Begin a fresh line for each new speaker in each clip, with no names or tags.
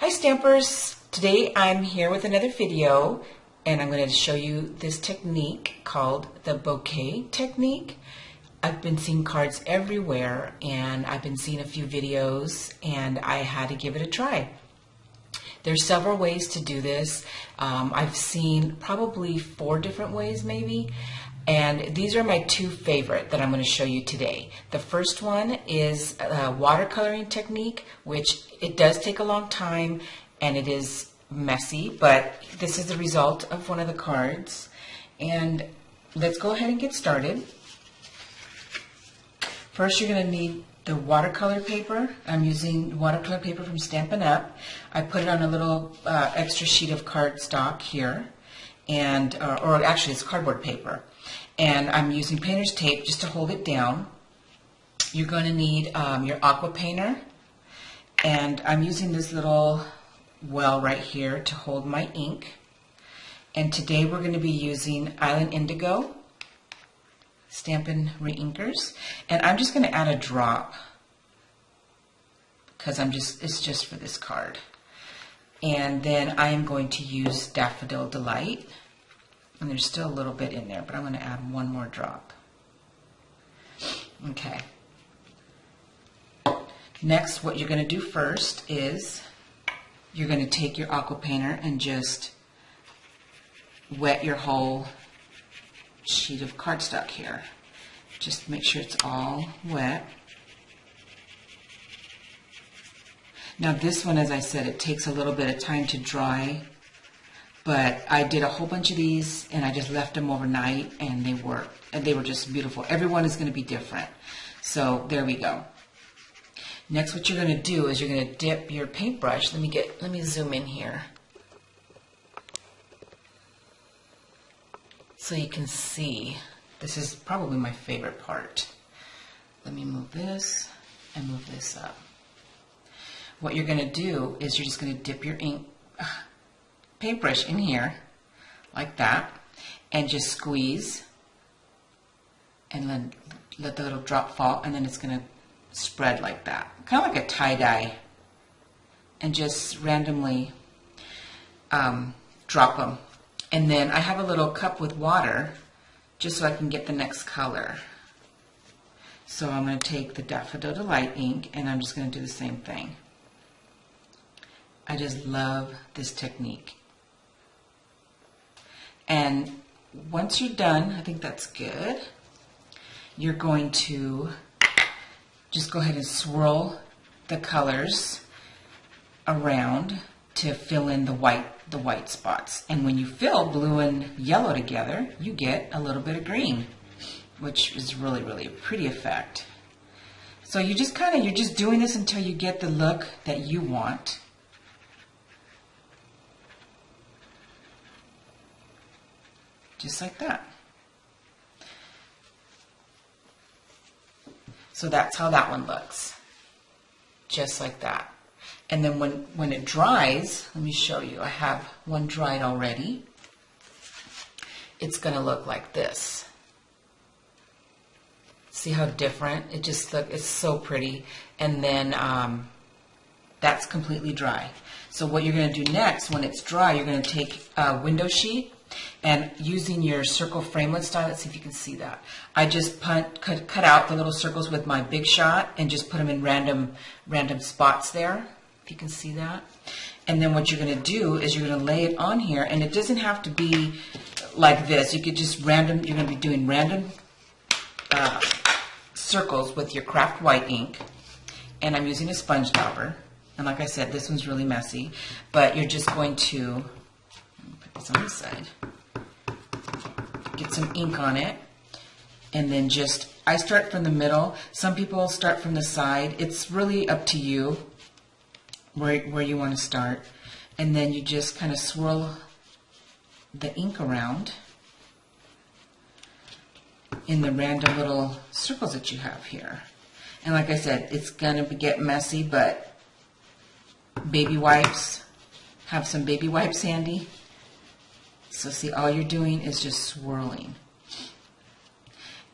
Hi Stampers! Today I'm here with another video and I'm going to show you this technique called the Bokeh Technique. I've been seeing cards everywhere and I've been seeing a few videos and I had to give it a try. There's several ways to do this. I've seen probably 4 different ways maybe. And these are my 2 favorite that I'm going to show you today. The first one is a watercoloring technique, which it does take a long time and it is messy, but this is the result of one of the cards. And let's go ahead and get started. First, you're going to need the watercolor paper. I'm using watercolor paper from Stampin' Up. I put it on a little extra sheet of cardstock here, and or actually it's cardboard paper. And I'm using painter's tape just to hold it down. You're going to need your aqua painter, and I'm using this little well right here to hold my ink. And today we're going to be using Island Indigo Stampin' Reinkers, and I'm just going to add a drop because it's just for this card. And then I am going to use Daffodil Delight. And there's still a little bit in there, but I'm going to add one more drop. Okay. Next, what you're going to do first is you're going to take your aqua painter and just wet your whole sheet of cardstock here. Just make sure it's all wet. Now this one, as I said, it takes a little bit of time to dry. But I did a whole bunch of these and I just left them overnight and they were just beautiful. Everyone is going to be different. So there we go. Next, what you're going to do is you're going to dip your paintbrush. Let me zoom in here so you can see. This is probably my favorite part. Let me move this and move this up. What you're going to do is you're just going to dip your paintbrush in here like that and just squeeze and then let the little drop fall, and then it's going to spread like that, kind of like a tie-dye, and just randomly drop them. And then I have a little cup with water just so I can get the next color. So I'm going to take the Daffodil Delight ink and I'm just going to do the same thing. I just love this technique. And once you're done, I think that's good, you're going to just go ahead and swirl the colors around to fill in the white spots. And when you fill blue and yellow together, you get a little bit of green, which is really, really a pretty effect. So you're just doing this until you get the look that you want. Just like that. So that's how that one looks. Just like that. And then when it dries, let me show you. I have one dried already. It's going to look like this. See how different? It's so pretty. And then that's completely dry. So what you're going to do next, when it's dry, you're going to take a window sheet, and using your circle framelit style, let's see if you can see that. I just cut out the little circles with my Big Shot and just put them in random spots there, if you can see that. And then what you're going to do is you're going to lay it on here, and it doesn't have to be like this. You could just you're going to be doing random circles with your craft white ink. And I'm using a sponge dauber. And like I said, this one's really messy, but you're just going to put this on this side. Get some ink on it, and then I start from the middle. Some people start from the side. It's really up to you where you want to start. And then you just kind of swirl the ink around in the random little circles that you have here. And like I said, it's going to get messy, but baby wipes, have some baby wipes handy. So see, all you're doing is just swirling.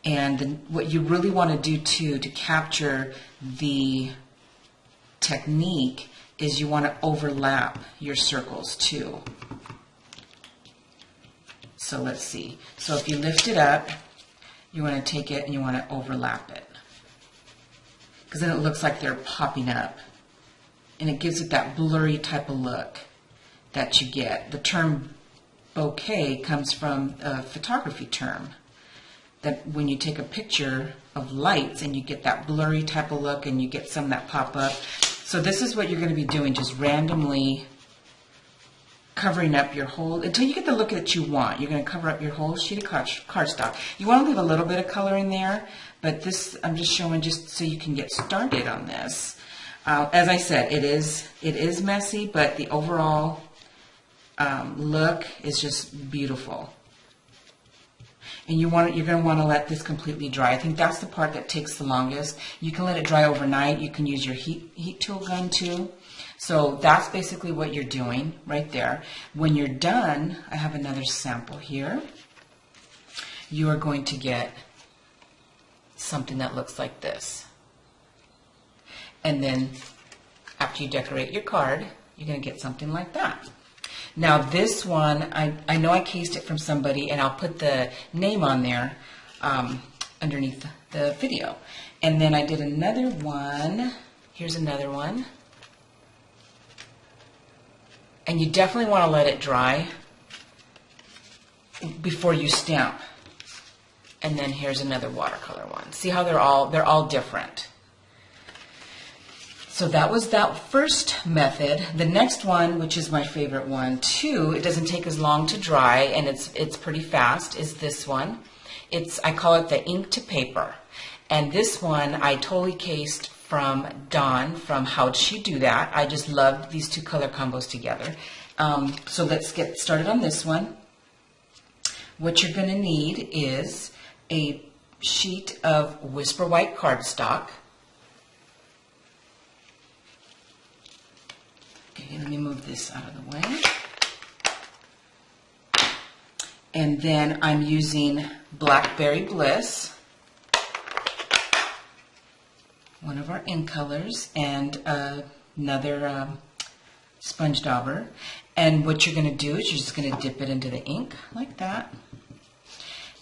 And then what you really want to do too, to capture the technique, is you want to overlap your circles too. So let's see. So if you lift it up, you want to take it and you want to overlap it, because then it looks like they're popping up, and it gives it that blurry type of look that you get. The term bokeh comes from a photography term, that when you take a picture of lights and you get that blurry type of look and you get some that pop up. So this is what you're going to be doing, just randomly covering up your whole, until you get the look that you want. You're going to cover up your whole sheet of cardstock. You want to leave a little bit of color in there, but this I'm just showing just so you can get started on this. As I said, it is messy, but the overall look is just beautiful. And you're going to want to let this completely dry. I think that's the part that takes the longest. You can let it dry overnight. You can use your heat tool gun too. So that's basically what you're doing right there. When you're done, I have another sample here. You are going to get something that looks like this. And then after you decorate your card, you're going to get something like that. Now this one, I know I cased it from somebody, and I'll put the name on there underneath the video. And then I did another one. Here's another one. And you definitely want to let it dry before you stamp. And then here's another watercolor one. See how they're all different. So that was that first method. The next one, which is my favorite one too, it doesn't take as long to dry, and it's pretty fast, is this one. I call it the ink to paper. And this one I totally cased from Dawn from How'd She Do That. I just loved these two color combos together. So let's get started on this one. What you're going to need is a sheet of Whisper White cardstock. Okay, let me move this out of the way. And then I'm using Blackberry Bliss, one of our ink colors, and another sponge dauber. And what you're going to do is you're just going to dip it into the ink like that.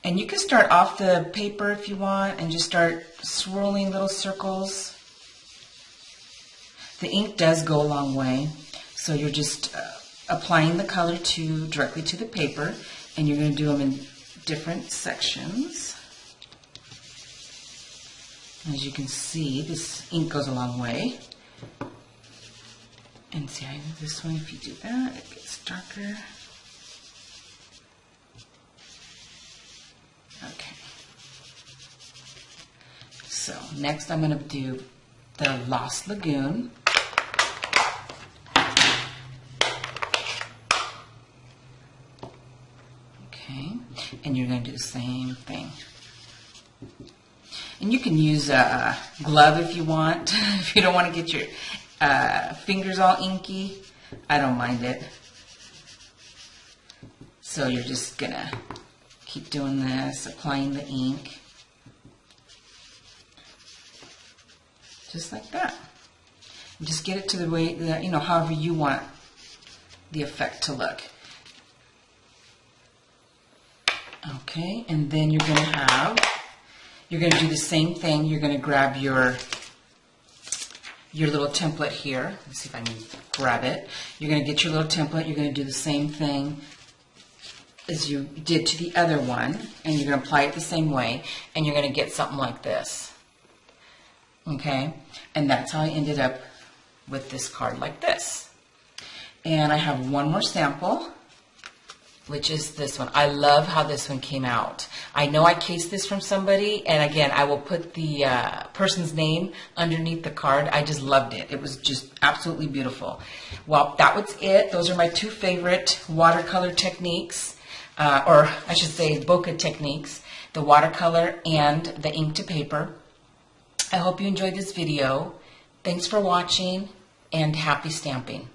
And you can start off the paper if you want and just start swirling little circles. The ink does go a long way, so you're just applying the color directly to the paper, and you're going to do them in different sections. As you can see, this ink goes a long way. And see, I know this one, if you do that, it gets darker. Okay. So next I'm going to do the Lost Lagoon. Okay, and you're going to do the same thing. And you can use a glove if you want. If you don't want to get your fingers all inky, I don't mind it. So you're just going to keep doing this, applying the ink. Just like that. And just get it to the way that, you know, however you want the effect to look. Okay, and then you're going to do the same thing. You're going to grab your little template here. Let's see if I can grab it. You're going to get your little template. You're going to do the same thing as you did to the other one, and you're going to apply it the same way, and you're going to get something like this. Okay, and that's how I ended up with this card like this. And I have one more sample, which is this one. I love how this one came out. I know I cased this from somebody, and again, I will put the person's name underneath the card. I just loved it. It was just absolutely beautiful. Well, that was it. Those are my two favorite watercolor techniques, or I should say bokeh techniques, the watercolor and the ink to paper. I hope you enjoyed this video. Thanks for watching, and happy stamping.